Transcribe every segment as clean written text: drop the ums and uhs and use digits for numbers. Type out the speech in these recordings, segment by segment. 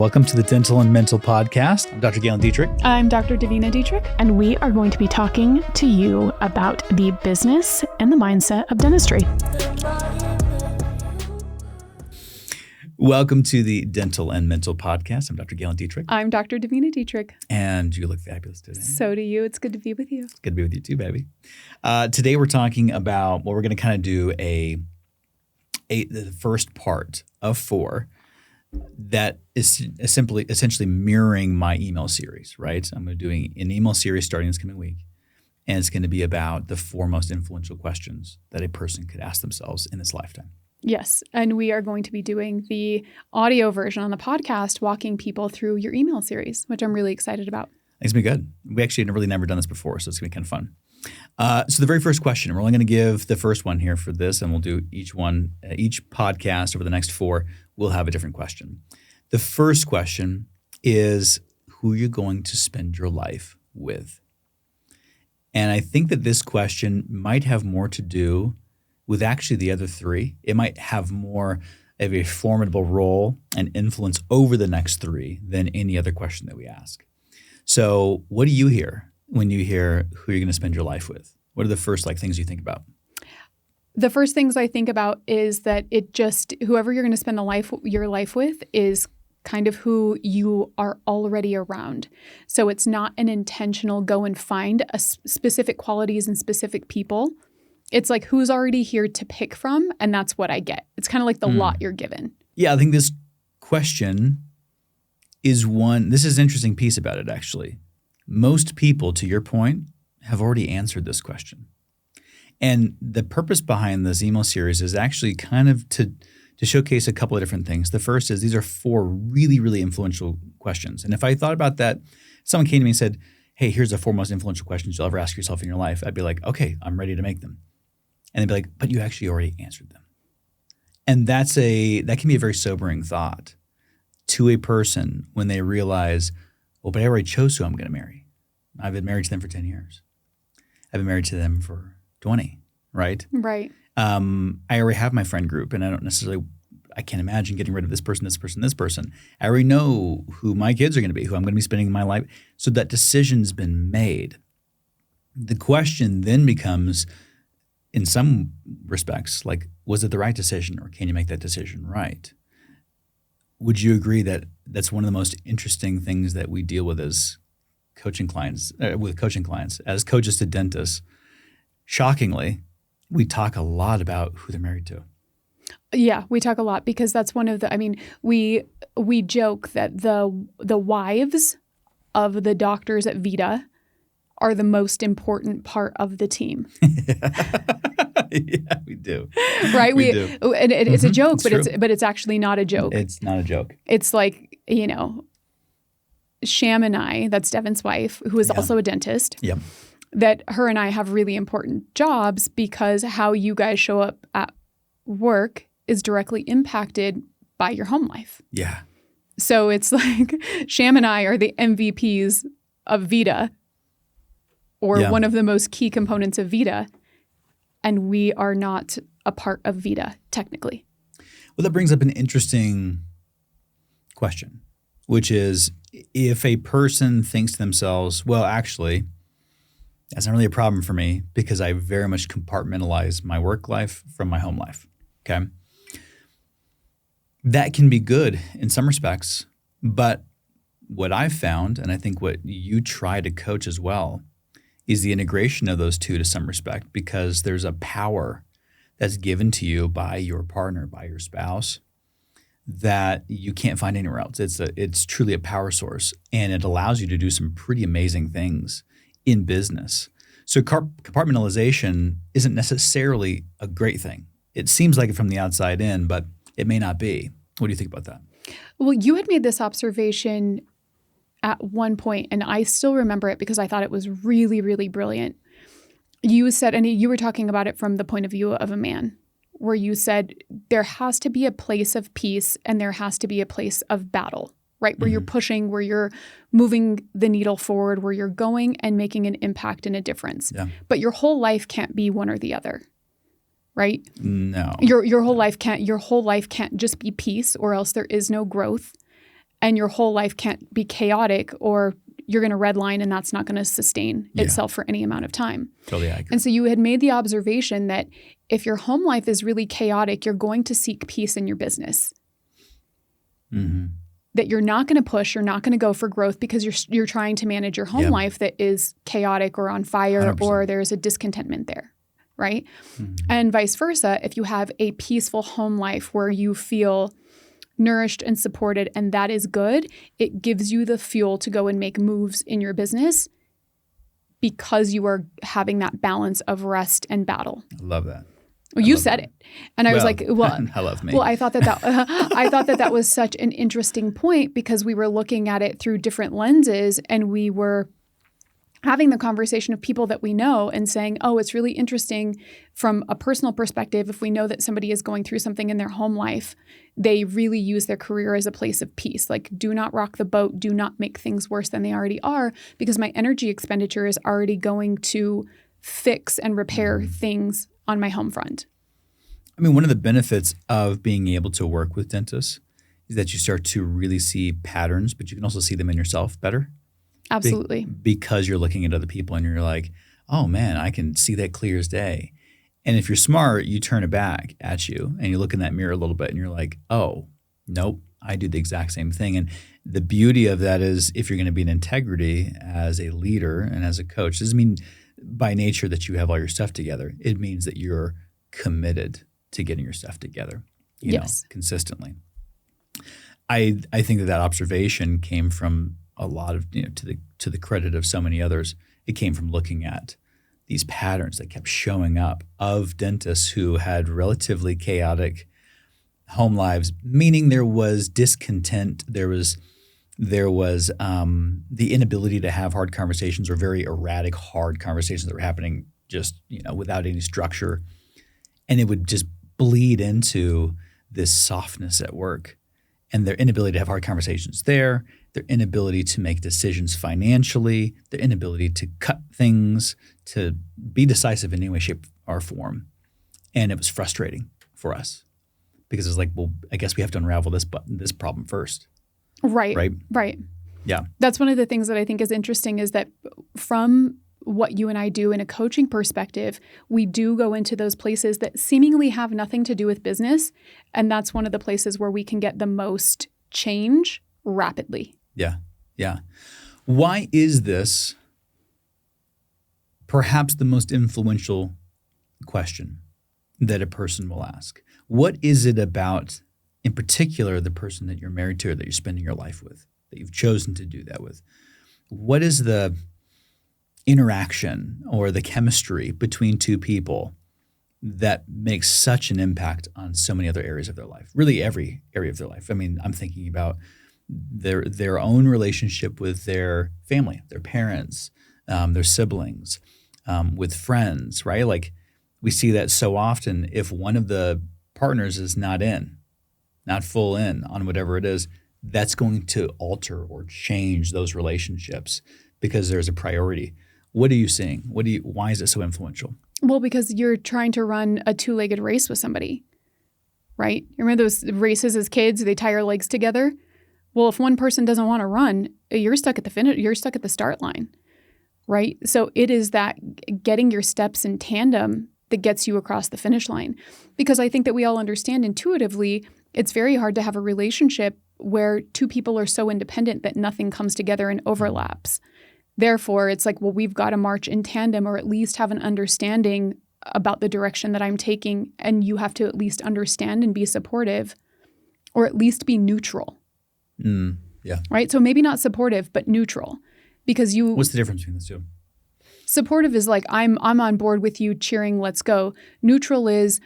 Welcome to the Dental and Mental Podcast. I'm Dr. Galen Detrik. I'm Dr. Davina Detrik. And we are going to be talking to you about the business and the mindset of dentistry. Welcome to the Dental and Mental Podcast. I'm Dr. Galen Detrik. I'm Dr. Davina Detrik. And you look fabulous today. So do you. It's good to be with you. It's good to be with you too, baby. Today we're talking about, we're going to kind of do the first part of 4 that is essentially mirroring my email series, right? I'm doing an email series starting this coming week, and it's going to be about the 4 most influential questions that a person could ask themselves in this lifetime. Yes, and we are going to be doing the audio version on the podcast, walking people through your email series, which I'm really excited about. It's going to be good. We actually have really never done this before, so it's going to be kind of fun. So the very first question, we're only going to give the first one here for this, and we'll do each podcast over the next 4, we'll have a different question. The first question is, who you're going to spend your life with. And I think that this question might have more to do with actually the other 3. It might have more of a formidable role and influence over the next 3 than any other question that we ask. So what do you hear when you hear who you're going to spend your life with? What are the first things you think about? The first things I think about is that whoever you're going to spend your life with is kind of who you are already around. So it's not an intentional go and find specific qualities and specific people. It's like who's already here to pick from, and that's what I get. It's kind of like the lot you're given. Yeah, I think this question is this is an interesting piece about it, actually. Most people, to your point, have already answered this question. And the purpose behind this email series is actually kind of to showcase a couple of different things. The first is these are 4 really, really influential questions. And if I thought about that, someone came to me and said, hey, here's the 4 most influential questions you'll ever ask yourself in your life. I'd be like, okay, I'm ready to make them. And they'd be like, but you actually already answered them. And that can be a very sobering thought to a person when they realize, well, but I already chose who I'm going to marry. I've been married to them for 10 years. I've been married to them for 20, right? Right. I already have my friend group, and I can't imagine getting rid of this person, this person, this person. I already know who my kids are going to be, who I'm going to be spending my life. So that decision's been made. The question then becomes, in some respects, was it the right decision, or can you make that decision right? Would you agree that that's one of the most interesting things that we deal with as coaching clients, as coaches to dentists? Shockingly, we talk a lot about who they're married to. Yeah, we talk a lot because that's one of we joke that the wives of the doctors at Vita are the most important part of the team. Yeah, we do. Right? We do. And it's a joke, it's but it's actually not a joke. It's not a joke. It's like, Sham and I, that's Devin's wife, who is also a dentist. Yep. That her and I have really important jobs because how you guys show up at work is directly impacted by your home life. Yeah. So it's like Sham and I are the MVPs of Vita, or one of the most key components of Vita, and we are not a part of Vita technically. Well, that brings up an interesting question, which is if a person thinks to themselves, well, actually, that's not really a problem for me because I very much compartmentalize my work life from my home life, okay? That can be good in some respects, but what I've found, and I think what you try to coach as well, is the integration of those 2 to some respect, because there's a power that's given to you by your partner, by your spouse, that you can't find anywhere else. It's truly a power source, and it allows you to do some pretty amazing things in business. So compartmentalization isn't necessarily a great thing. It seems like it from the outside in, but it may not be. What do you think about that? Well, you had made this observation at one point, and I still remember it because I thought it was really, really brilliant. You said, and you were talking about it from the point of view of a man, where you said there has to be a place of peace and there has to be a place of battle, right? Where you're pushing, where you're moving the needle forward, where you're going and making an impact and a difference. Yeah. But your whole life can't be one or the other, right? No. Your whole life can't just be peace, or else there is no growth. and your whole life can't be chaotic, or you're going to redline and that's not going to sustain itself for any amount of time. Totally accurate. And so you had made the observation that if your home life is really chaotic, you're going to seek peace in your business. Mm-hmm. That you're not going to push, you're not going to go for growth because you're trying to manage your home life that is chaotic or on fire 100%. or there's a discontentment there, right? Mm-hmm. And vice versa, if you have a peaceful home life where you feel nourished and supported and that is good, it gives you the fuel to go and make moves in your business because you are having that balance of rest and battle. I love that. Well, you said it. And I was like, well, I love me. Well, I thought that was such an interesting point because we were looking at it through different lenses and we were having the conversation of people that we know and saying, oh, it's really interesting from a personal perspective. If we know that somebody is going through something in their home life, they really use their career as a place of peace. Like, do not rock the boat. Do not make things worse than they already are because my energy expenditure is already going to fix and repair things on my home front. I mean, one of the benefits of being able to work with dentists is that you start to really see patterns, but you can also see them in yourself better. Absolutely. Because you're looking at other people and you're like, oh man, I can see that clear as day. And if you're smart, you turn it back at you and you look in that mirror a little bit and you're like, oh, nope, I do the exact same thing. And the beauty of that is if you're going to be in integrity as a leader and as a coach, doesn't mean by nature that you have all your stuff together. It means that you're committed to getting your stuff together, you know, consistently. I think that observation came from a lot of, you know, to the credit of so many others, it came from looking at these patterns that kept showing up of dentists who had relatively chaotic home lives, meaning there was discontent, there was the inability to have hard conversations or very erratic, hard conversations that were happening just, you know, without any structure. And it would just bleed into this softness at work and their inability to have hard conversations there, their inability to make decisions financially, their inability to cut things, to be decisive in any way, shape, or form. And it was frustrating for us because it was like, well, I guess we have to unravel this problem first. Right. Yeah. That's one of the things that I think is interesting is that from what you and I do in a coaching perspective, we do go into those places that seemingly have nothing to do with business. And that's one of the places where we can get the most change rapidly. Yeah. Why is this perhaps the most influential question that a person will ask? What is it about, in particular, the person that you're married to or that you're spending your life with, that you've chosen to do that with? What is the interaction or the chemistry between two people that makes such an impact on so many other areas of their life, really every area of their life? I mean, I'm thinking about their own relationship with their family, their parents, their siblings, with friends, right? Like we see that so often if one of the partners is not full in on whatever it is, that's going to alter or change those relationships because there's a priority. What are you seeing? Why is it so influential? Well, because you're trying to run a two-legged race with somebody, right? You remember those races as kids, they tie your legs together? Well, if one person doesn't want to run, you're stuck at the finish. You're stuck at the start line, right? So it is that getting your steps in tandem that gets you across the finish line. Because I think that we all understand intuitively, it's very hard to have a relationship where two people are so independent that nothing comes together and overlaps. Therefore, it's like, well, we've got to march in tandem or at least have an understanding about the direction that I'm taking. And you have to at least understand and be supportive or at least be neutral. Yeah. Right? So maybe not supportive, but neutral. Because What's the difference between the two? Supportive is like, I'm on board with you cheering, let's go. Neutral is,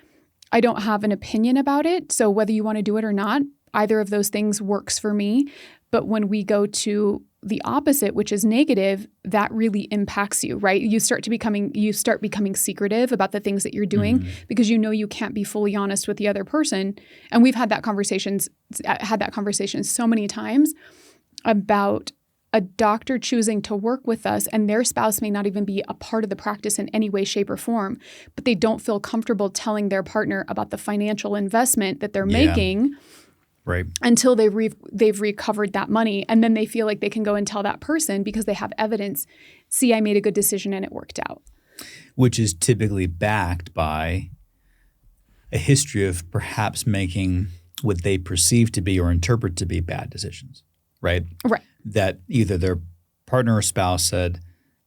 I don't have an opinion about it. So whether you want to do it or not, either of those things works for me. But when we go to the opposite, which is negative, that really impacts you, right? You start becoming secretive about the things that you're doing because you know you can't be fully honest with the other person. And we've had that conversation so many times about a doctor choosing to work with us and their spouse may not even be a part of the practice in any way, shape, or form, but they don't feel comfortable telling their partner about the financial investment that they're making Right. until they've recovered that money. And then they feel like they can go and tell that person because they have evidence, see, I made a good decision and it worked out. Which is typically backed by a history of perhaps making what they perceive to be or interpret to be bad decisions, right? Right. That either their partner or spouse said,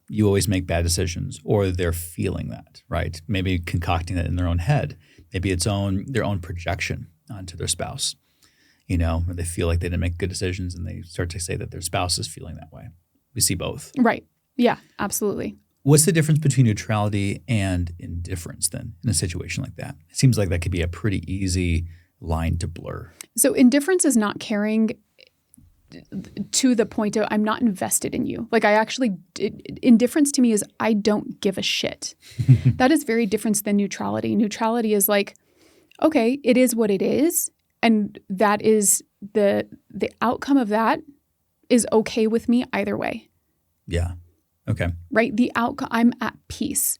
you always make bad decisions, or they're feeling that, right? Maybe concocting that in their own head. Maybe it's their own projection onto their spouse, where they feel like they didn't make good decisions and they start to say that their spouse is feeling that way. We see both. Right. Yeah, absolutely. What's the difference between neutrality and indifference then in a situation like that? It seems like that could be a pretty easy line to blur. So indifference is not caring to the point of I'm not invested in you. Like indifference to me is I don't give a shit. That is very different than neutrality. Neutrality is like, okay, it is what it is. And that is the outcome of that is okay with me either way. Yeah. Okay. Right? The outcome, I'm at peace.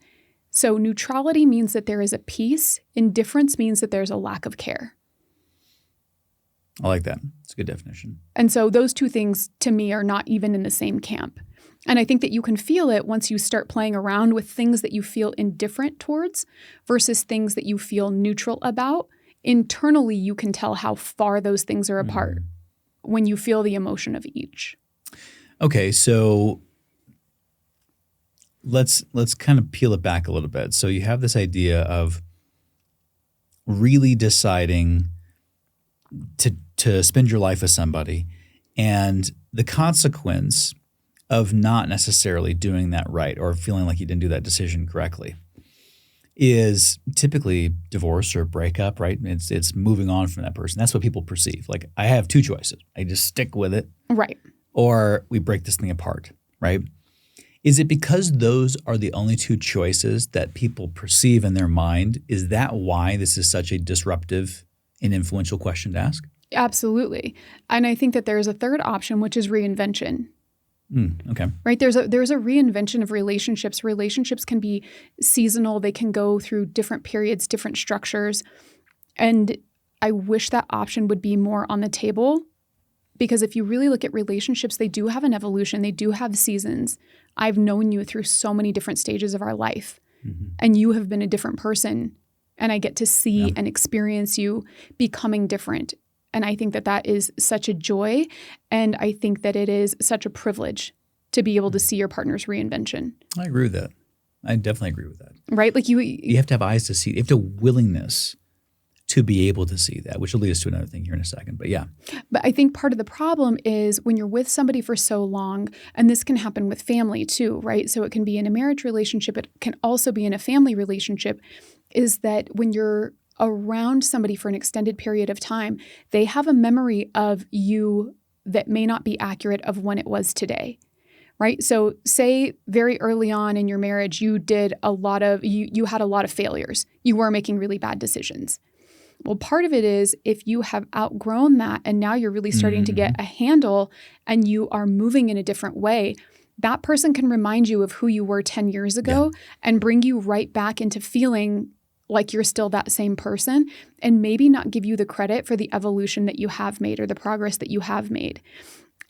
So neutrality means that there is a peace. Indifference means that there's a lack of care. I like that. It's a good definition. And so those two things to me are not even in the same camp. And I think that you can feel it once you start playing around with things that you feel indifferent towards versus things that you feel neutral about. Internally, you can tell how far those things are apart when you feel the emotion of each. Okay, so let's kind of peel it back a little bit. So you have this idea of really deciding to spend your life with somebody, and the consequence of not necessarily doing that right or feeling like you didn't do that decision correctly is typically divorce or breakup, right? It's moving on from that person. That's what people perceive. Like, I have two choices. I just stick with it. Right. Or we break this thing apart, right? Is it because those are the only two choices that people perceive in their mind? Is that why this is such a disruptive and influential question to ask? Absolutely. And I think that there's a third option, which is reinvention. Okay. Right? There's a reinvention of relationships. Relationships can be seasonal. They can go through different periods, different structures. And I wish that option would be more on the table, because if you really look at relationships, they do have an evolution. They do have seasons. I've known you through so many different stages of our life, and you have been a different person. And I get to see and experience you becoming different. And I think that that is such a joy. And I think that it is such a privilege to be able to see your partner's reinvention. I agree with that. I definitely agree with that. Right? Like you have to have eyes to see. You have to have willingness to be able to see that, which will lead us to another thing here in a second. But yeah. But I think part of the problem is when you're with somebody for so long, and this can happen with family too, right? So it can be in a marriage relationship. It can also be in a family relationship, is that when you're around somebody for an extended period of time, they have a memory of you that may not be accurate of when it was today, right? So say very early on in your marriage, you did a lot of, you had a lot of failures. You were making really bad decisions. Well, part of it is if you have outgrown that and now you're really starting to get a handle and you are moving in a different way, that person can remind you of who you were 10 years ago and bring you right back into feeling like you're still that same person, and maybe not give you the credit for the evolution that you have made or the progress that you have made.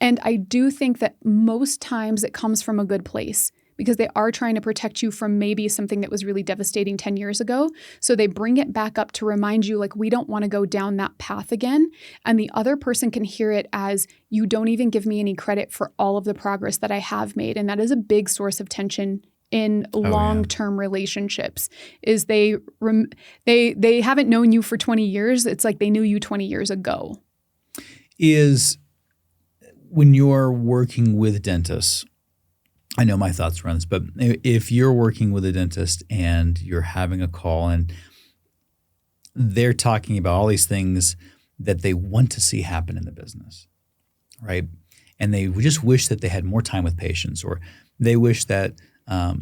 And I do think that most times it comes from a good place, because they are trying to protect you from maybe something that was really devastating 10 years ago. So they bring it back up to remind you, like, we don't want to go down that path again. And the other person can hear it as, you don't even give me any credit for all of the progress that I have made. And that is a big source of tension in long-term relationships, is they haven't known you for 20 years. It's like they knew you 20 years ago. Is when you're working with dentists, I know my thoughts around this, but if you're working with a dentist and you're having a call and they're talking about all these things that they want to see happen in the business, right? And they just wish that they had more time with patients, or they wish that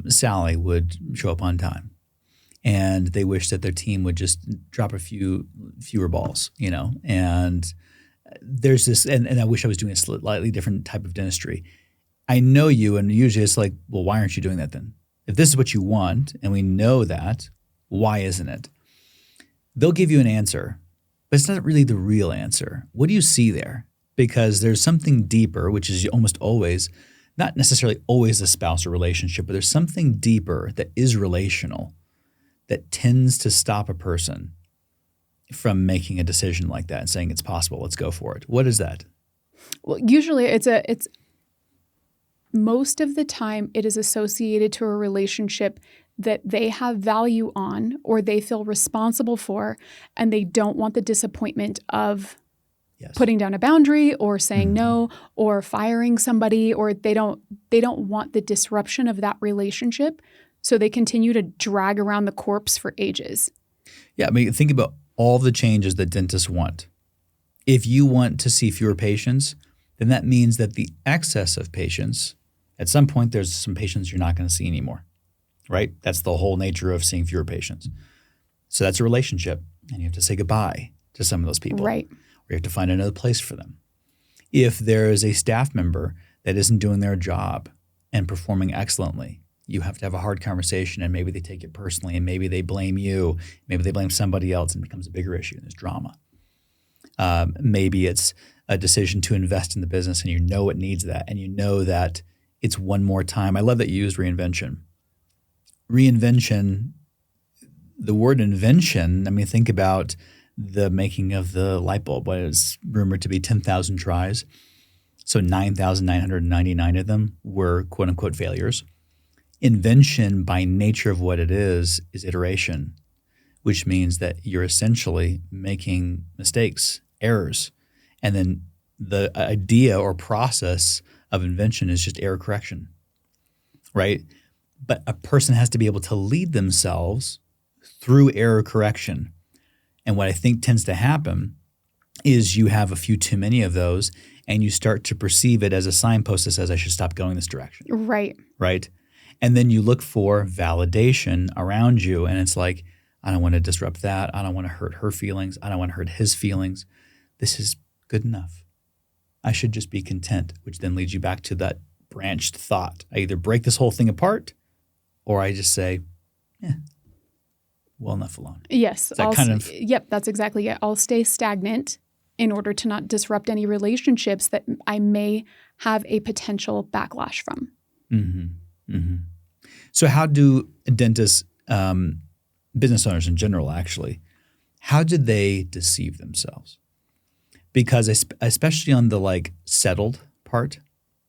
Sally would show up on time, and they wish that their team would just drop fewer balls, and there's this, and I wish I was doing a slightly different type of dentistry. I know you, and usually it's like, well, why aren't you doing that then? If this is what you want, and we know that, why isn't it? They'll give you an answer, but it's not really the real answer. What do you see there? Because there's something deeper, which is almost always, not necessarily always a spouse or relationship, but there's something deeper that is relational that tends to stop a person from making a decision like that and saying it's possible, let's go for it. What is that? Well, usually it's most of the time it is associated to a relationship that they have value on or they feel responsible for, and they don't want the disappointment of putting down a boundary or saying no or firing somebody, or they don't want the disruption of that relationship. So they continue to drag around the corpse for ages. Yeah, I mean, think about all the changes that dentists want. If you want to see fewer patients, then that means that the excess of patients, at some point there's some patients you're not going to see anymore, right? That's the whole nature of seeing fewer patients. So that's a relationship, and you have to say goodbye to some of those people. Right. Or you have to find another place for them. If there is a staff member that isn't doing their job and performing excellently, you have to have a hard conversation, and maybe they take it personally, and maybe they blame you, maybe they blame somebody else, and it becomes a bigger issue, and there's drama. Maybe it's a decision to invest in the business, and you know it needs that, and you know that it's one more time. I love that you used reinvention. Reinvention, the word invention, I mean, think about the making of the light bulb. What is rumored to be 10,000 tries. So 9,999 of them were quote unquote failures. Invention, by nature of what it is iteration, which means that you're essentially making mistakes, errors. And then the idea or process of invention is just error correction, right? But a person has to be able to lead themselves through error correction. And what I think tends to happen is you have a few too many of those, and you start to perceive it as a signpost that says, I should stop going this direction. Right. Right? And then you look for validation around you, and it's like, I don't want to disrupt that. I don't want to hurt her feelings. I don't want to hurt his feelings. This is good enough. I should just be content, which then leads you back to that branched thought. I either break this whole thing apart, or I just say, well enough alone. Yes. Yep, that's exactly it. I'll stay stagnant in order to not disrupt any relationships that I may have a potential backlash from. Mm-hmm. Mm-hmm. So how do dentists, business owners in general actually, how do they deceive themselves? Because especially on the settled part,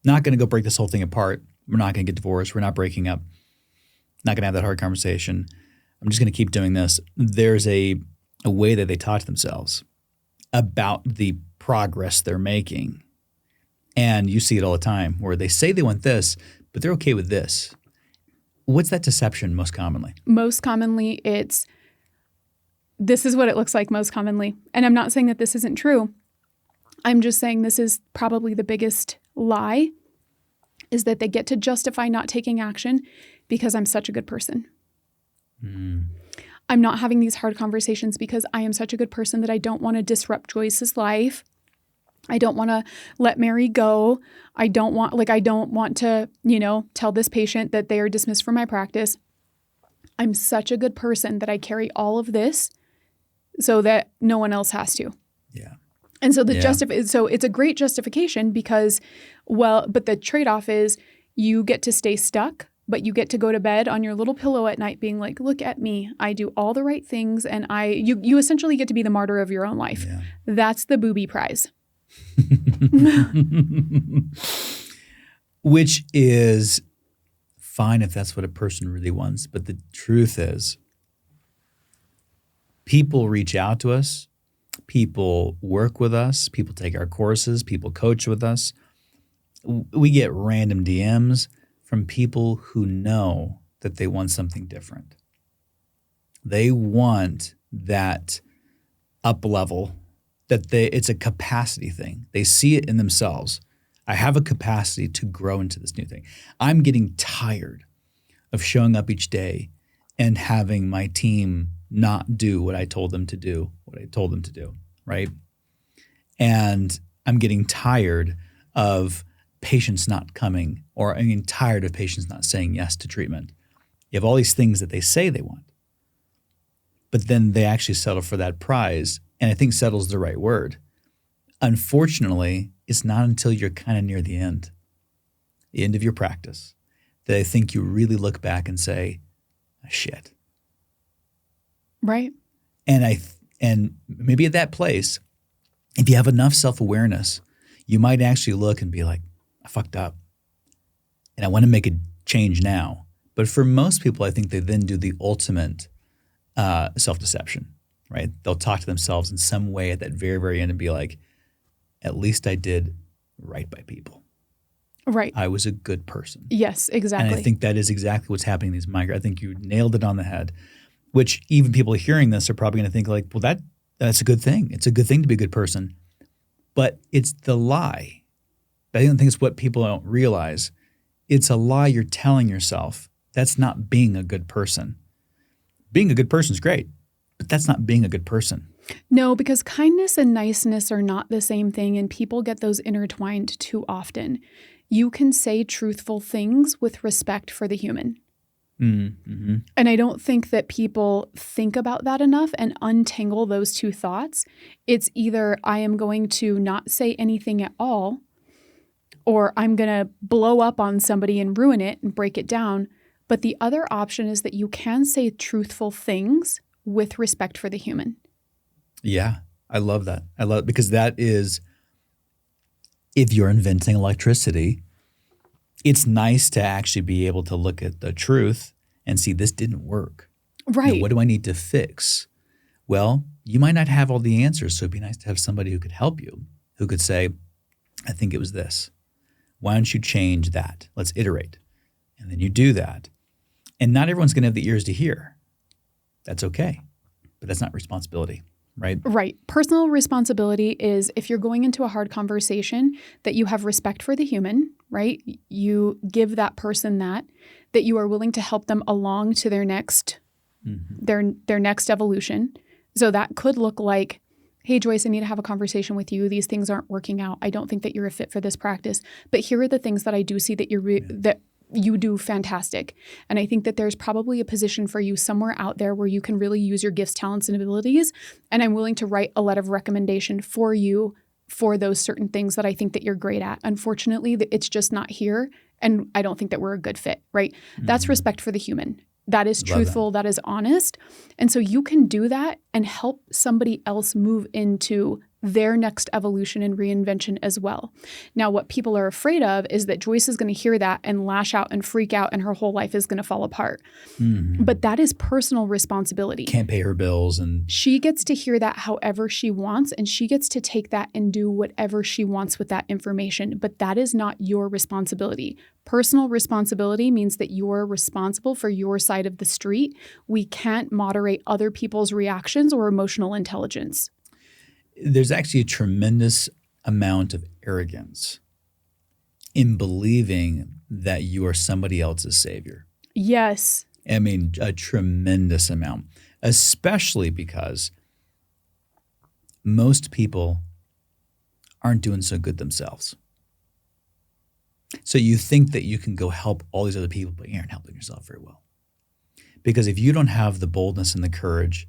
not going to go break this whole thing apart. We're not going to get divorced. We're not breaking up. Not going to have that hard conversation. I'm just going to keep doing this. There's a way that they talk to themselves about the progress they're making. And you see it all the time where they say they want this, but they're okay with this. What's that deception most commonly? Most commonly, this is what it looks like most commonly. And I'm not saying that this isn't true. I'm just saying this is probably the biggest lie, is that they get to justify not taking action because I'm such a good person. I'm not having these hard conversations because I am such a good person that I don't want to disrupt Joyce's life. I don't want to let Mary go. I don't want to, tell this patient that they are dismissed from my practice. I'm such a good person that I carry all of this so that no one else has to. Yeah. And so so it's a great justification because, but the trade-off is you get to stay stuck, but you get to go to bed on your little pillow at night being like, look at me. I do all the right things, and you essentially get to be the martyr of your own life. Yeah. That's the booby prize. Which is fine if that's what a person really wants. But the truth is, people reach out to us, people work with us, people take our courses, people coach with us. We get random DMs from people who know that they want something different. They want that up level, it's a capacity thing. They see it in themselves. I have a capacity to grow into this new thing. I'm getting tired of showing up each day and having my team not do what I told them to do, right? And I'm getting tired of patients not coming, or I'm getting tired of patients not saying yes to treatment. You have all these things that they say they want, but then they actually settle for that prize. And I think settle is the right word. Unfortunately, it's not until you're kind of near the end of your practice, that I think you really look back and say, shit. Right. And maybe at that place, if you have enough self-awareness, you might actually look and be like, I fucked up and I want to make a change now. But for most people, I think they then do the ultimate self-deception, right? They'll talk to themselves in some way at that very, very end and be like, at least I did right by people. Right. I was a good person. Yes, exactly. And I think that is exactly what's happening in these migrants. I think you nailed it on the head, which even people hearing this are probably going to think like, well, that's a good thing. It's a good thing to be a good person. But it's the lie. I don't think it's what people don't realize. It's a lie you're telling yourself. That's not being a good person. Being a good person is great, but that's not being a good person. No, because kindness and niceness are not the same thing, and people get those intertwined too often. You can say truthful things with respect for the human. Mm-hmm. And I don't think that people think about that enough and untangle those two thoughts. It's either I am going to not say anything at all, or I'm going to blow up on somebody and ruin it and break it down. But the other option is that you can say truthful things with respect for the human. Yeah, I love that. I love it because that is, if you're inventing electricity, it's nice to actually be able to look at the truth and see this didn't work. Right. What do I need to fix? Well, you might not have all the answers, so it'd be nice to have somebody who could help you, who could say, I think it was this. Why don't you change that? Let's iterate. And then you do that. And not everyone's going to have the ears to hear. That's okay. But that's not responsibility, right? Right. Personal responsibility is if you're going into a hard conversation, that you have respect for the human, right? You give that person that you are willing to help them along to their next their next evolution. So that could look like, hey, Joyce, I need to have a conversation with you. These things aren't working out. I don't think that you're a fit for this practice. But here are the things that I do see that that you do fantastic. And I think that there's probably a position for you somewhere out there where you can really use your gifts, talents, and abilities. And I'm willing to write a letter of recommendation for you for those certain things that I think that you're great at. Unfortunately, it's just not here. And I don't think that we're a good fit, right? That's respect for the human. That is truthful. That is honest. And so you can do that and help somebody else move into their next evolution and reinvention as well. Now, what people are afraid of is that Joyce is going to hear that and lash out and freak out and her whole life is going to fall apart. But that is personal responsibility. Can't pay her bills. And she gets to hear that however she wants, and she gets to take that and do whatever she wants with that information. But that is not your responsibility. Personal responsibility means that you're responsible for your side of the street. We can't moderate other people's reactions or emotional intelligence. There's actually a tremendous amount of arrogance in believing that you are somebody else's savior. Yes. I mean, a tremendous amount, especially because most people aren't doing so good themselves. So you think that you can go help all these other people, but you aren't helping yourself very well. Because if you don't have the boldness and the courage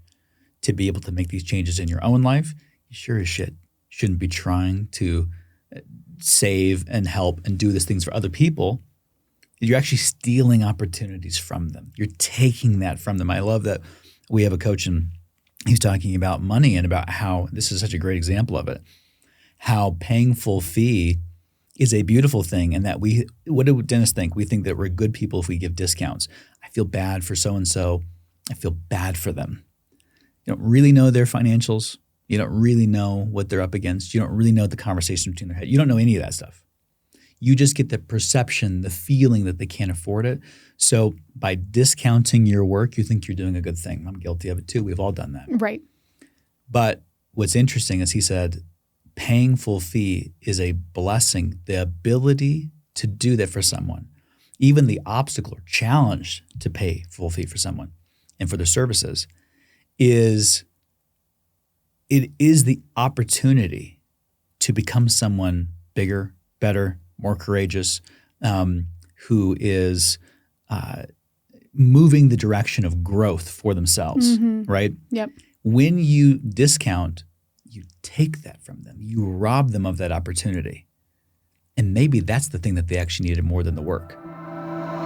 to be able to make these changes in your own life, you sure as shit shouldn't be trying to save and help and do these things for other people. You're actually stealing opportunities from them. You're taking that from them. I love that we have a coach and he's talking about money and about how this is such a great example of it, how paying full fee is a beautiful thing, and that what do dentists think? We think that we're good people if we give discounts. I feel bad for so-and-so. I feel bad for them. You don't really know their financials. You don't really know what they're up against. You don't really know the conversation between their head. You don't know any of that stuff. You just get the perception, the feeling that they can't afford it. So by discounting your work, you think you're doing a good thing. I'm guilty of it too. We've all done that. Right. But what's interesting is he said, paying full fee is a blessing. The ability to do that for someone, even the obstacle or challenge to pay full fee for someone and for their services is the opportunity to become someone bigger, better, more courageous, who is moving the direction of growth for themselves, right? Yep. When you discount, you take that from them. You rob them of that opportunity. And maybe that's the thing that they actually needed more than the work.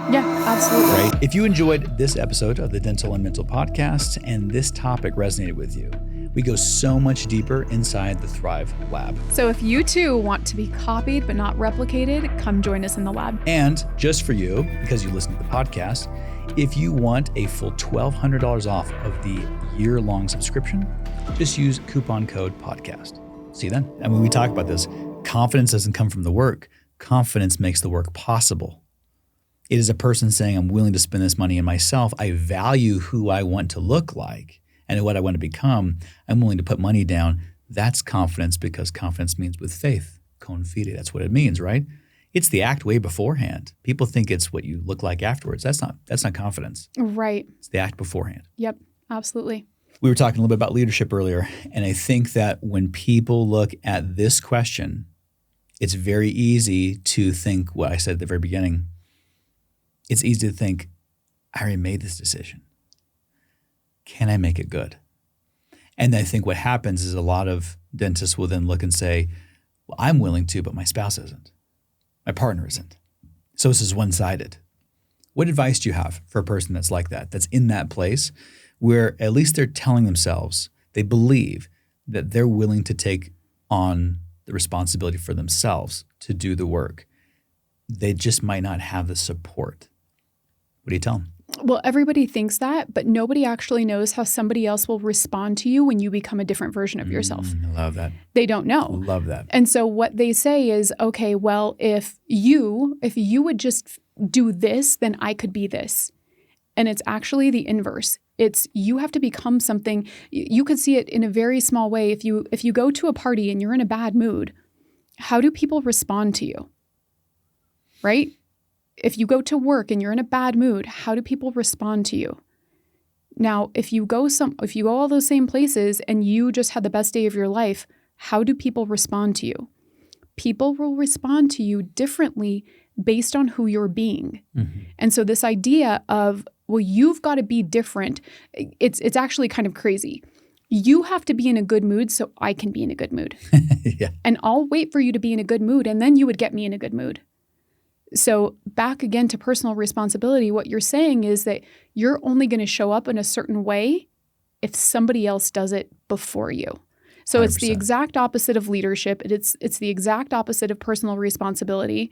Yeah, absolutely. Right? If you enjoyed this episode of the Dental and Mental Podcast and this topic resonated with you, we go so much deeper inside the Thrive Lab. So if you too want to be copied but not replicated, come join us in the lab. And just for you, because you listen to the podcast, if you want a full $1,200 off of the year-long subscription, just use coupon code podcast. See you then. And when we talk about this, confidence doesn't come from the work. Confidence makes the work possible. It is a person saying, I'm willing to spend this money in myself. I value who I want to look like and what I want to become. I'm willing to put money down. That's confidence, because confidence means with faith. Con fide, that's what it means, right? It's the act way beforehand. People think it's what you look like afterwards. That's not confidence. Right. It's the act beforehand. Yep, absolutely. We were talking a little bit about leadership earlier, and I think that when people look at this question, it's very easy to think what I said at the very beginning. It's easy to think, I already made this decision. Can I make it good? And I think what happens is a lot of dentists will then look and say, well, I'm willing to, but my spouse isn't. My partner isn't. So this is one-sided. What advice do you have for a person that's like that, that's in that place where at least they're telling themselves, they believe that they're willing to take on the responsibility for themselves to do the work? They just might not have the support. What do you tell them? Well, everybody thinks that, but nobody actually knows how somebody else will respond to you when you become a different version of yourself. I love that. They don't know. Love that. And so what they say is, okay, well, if you would just do this, then I could be this. And it's actually the inverse. It's you have to become something. You could see it in a very small way. If you go to a party and you're in a bad mood, how do people respond to you? Right? If you go to work and you're in a bad mood, how do people respond to you? Now, if you go all those same places and you just had the best day of your life, how do people respond to you? People will respond to you differently based on who you're being. Mm-hmm. And so this idea of, well, you've got to be different, it's actually kind of crazy. You have to be in a good mood so I can be in a good mood. Yeah. And I'll wait for you to be in a good mood, and then you would get me in a good mood. So back again to personal responsibility, what you're saying is that you're only going to show up in a certain way if somebody else does it before you. So 100%. It's the exact opposite of leadership. It's the exact opposite of personal responsibility.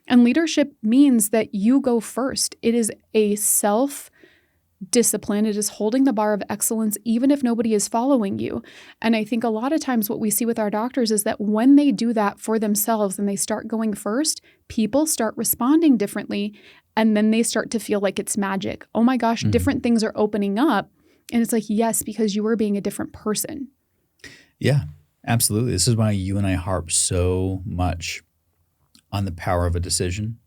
And leadership means that you go first. It is a self-discipline. It is holding the bar of excellence even if nobody is following you. And I think a lot of times what we see with our doctors is that when they do that for themselves and they start going first, people start responding differently, and then they start to feel like it's magic. Oh my gosh, different things are opening up. And it's like, yes, because you are being a different person. Yeah, absolutely. This is why you and I harp so much on the power of a decision,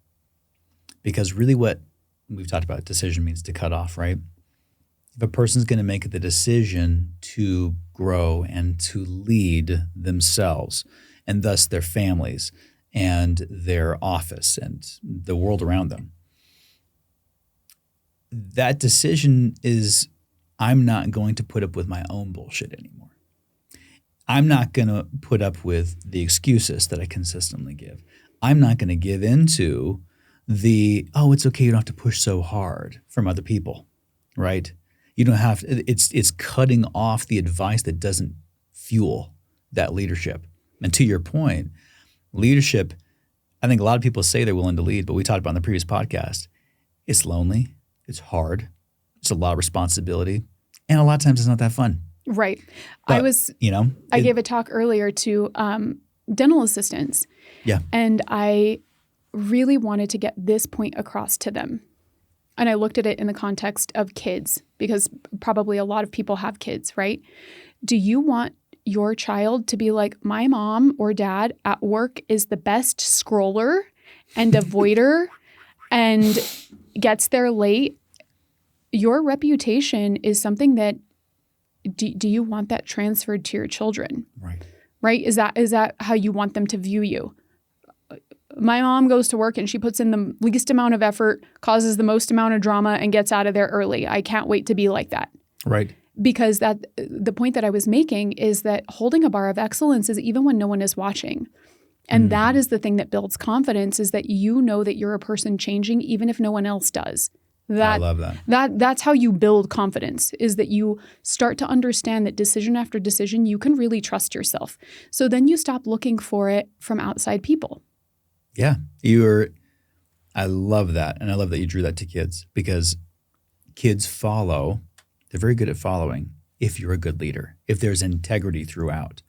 because really what we've talked about, decision means to cut off, right? If a person's going to make the decision to grow and to lead themselves and thus their families and their office and the world around them, that decision is, I'm not going to put up with my own bullshit anymore. I'm not going to put up with the excuses that I consistently give. I'm not going to give into it's okay, you don't have to push so hard from other people, right? You don't have to, it's cutting off the advice that doesn't fuel that leadership. And to your point, leadership, I think a lot of people say they're willing to lead, but we talked about in the previous podcast, it's lonely, it's hard, it's a lot of responsibility, and a lot of times it's not that fun. Right. But, I gave a talk earlier to dental assistants. Yeah. And I really wanted to get this point across to them. And I looked at it in the context of kids, because probably a lot of people have kids, right? Do you want your child to be like, my mom or dad at work is the best scroller and avoider and gets there late? Your reputation is something that, do you want that transferred to your children? Right. Right? Is that how you want them to view you? my mom goes to work and she puts in the least amount of effort, causes the most amount of drama, and gets out of there early. I can't wait to be like that. Right. Because the point that I was making is that holding a bar of excellence is even when no one is watching. And that is the thing that builds confidence, is that you know that you're a person changing even if no one else does. I love that. That's how you build confidence, is that you start to understand that decision after decision, you can really trust yourself. So then you stop looking for it from outside people. Yeah. I love that. And I love that you drew that to kids, because kids follow. They're very good at following if you're a good leader, if there's integrity throughout.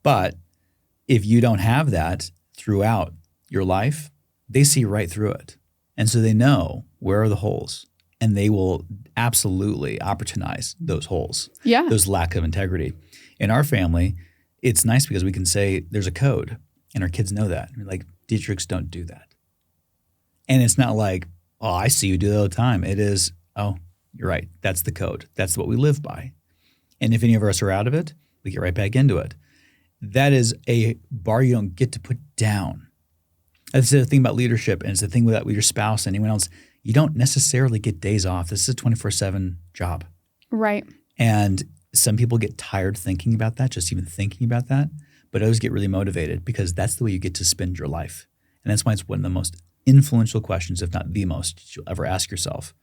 But if you don't have that throughout your life, they see right through it. And so they know where are the holes, and they will absolutely opportunize those holes, those lack of integrity. In our family, it's nice because we can say there's a code, and our kids know that. We're like, Detriks don't do that. And it's not like, oh, I see you do that all the time. It is, oh, you're right. That's the code. That's what we live by. And if any of us are out of it, we get right back into it. That is a bar you don't get to put down. That's the thing about leadership, and it's the thing with your spouse and anyone else. You don't necessarily get days off. This is a 24/7 job. Right. And some people get tired thinking about that, just even thinking about that. But others get really motivated, because that's the way you get to spend your life. And that's why it's one of the most influential questions, if not the most, you'll ever ask yourself.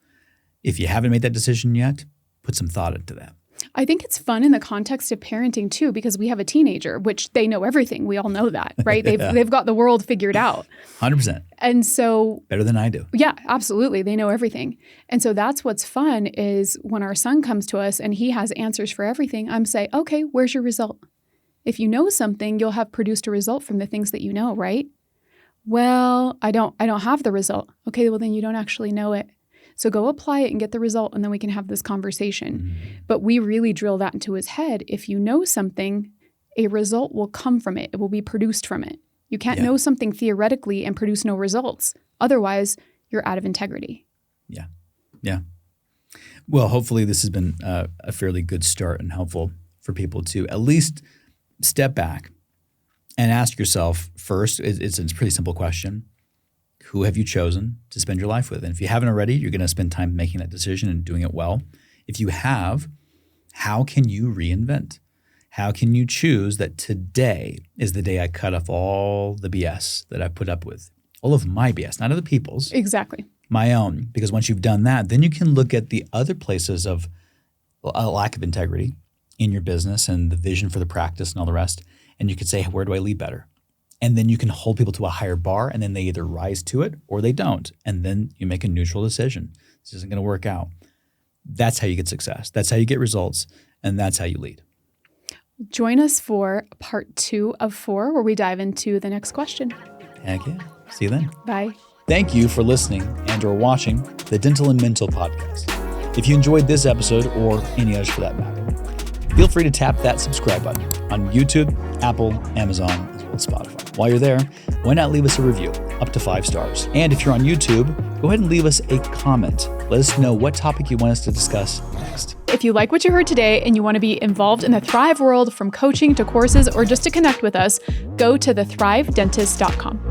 If you haven't made that decision yet, put some thought into that. I think it's fun in the context of parenting too, because we have a teenager, which they know everything. We all know that, right? They've got the world figured out. 100%. And so better than I do. Yeah, absolutely. They know everything. And so that's what's fun, is when our son comes to us and he has answers for everything, I'm say, okay, where's your result? If you know something, you'll have produced a result from the things that you know, right? Well, I don't have the result. Okay, well then you don't actually know it. So go apply it and get the result, and then we can have this conversation. Mm-hmm. But we really drill that into his head. If you know something, a result will come from it. It will be produced from it. You can't know something theoretically and produce no results. Otherwise, you're out of integrity. Yeah. Yeah. Well, hopefully this has been a fairly good start and helpful for people to at least step back and ask yourself first. It's a pretty simple question. Who have you chosen to spend your life with? And if you haven't already, you're going to spend time making that decision and doing it well. If you have, how can you reinvent? How can you choose that today is the day I cut off all the BS that I put up with? All of my BS, not other people's. Exactly. My own. Because once you've done that, then you can look at the other places of a lack of integrity in your business and the vision for the practice and all the rest. And you could say, where do I lead better? And then you can hold people to a higher bar, and then they either rise to it or they don't. And then you make a neutral decision. This isn't going to work out. That's how you get success. That's how you get results. And that's how you lead. Join us for part 2 of 4, where we dive into the next question. Heck yeah. See you then. Bye. Thank you for listening and or watching the Dental and Mental podcast. If you enjoyed this episode, or any others for that matter, feel free to tap that subscribe button on YouTube, Apple, Amazon, as well as Spotify. While you're there, why not leave us a review, up to 5 stars? And if you're on YouTube, go ahead and leave us a comment. Let us know what topic you want us to discuss next. If you like what you heard today and you want to be involved in the Thrive world, from coaching to courses or just to connect with us, go to thethrivedentist.com.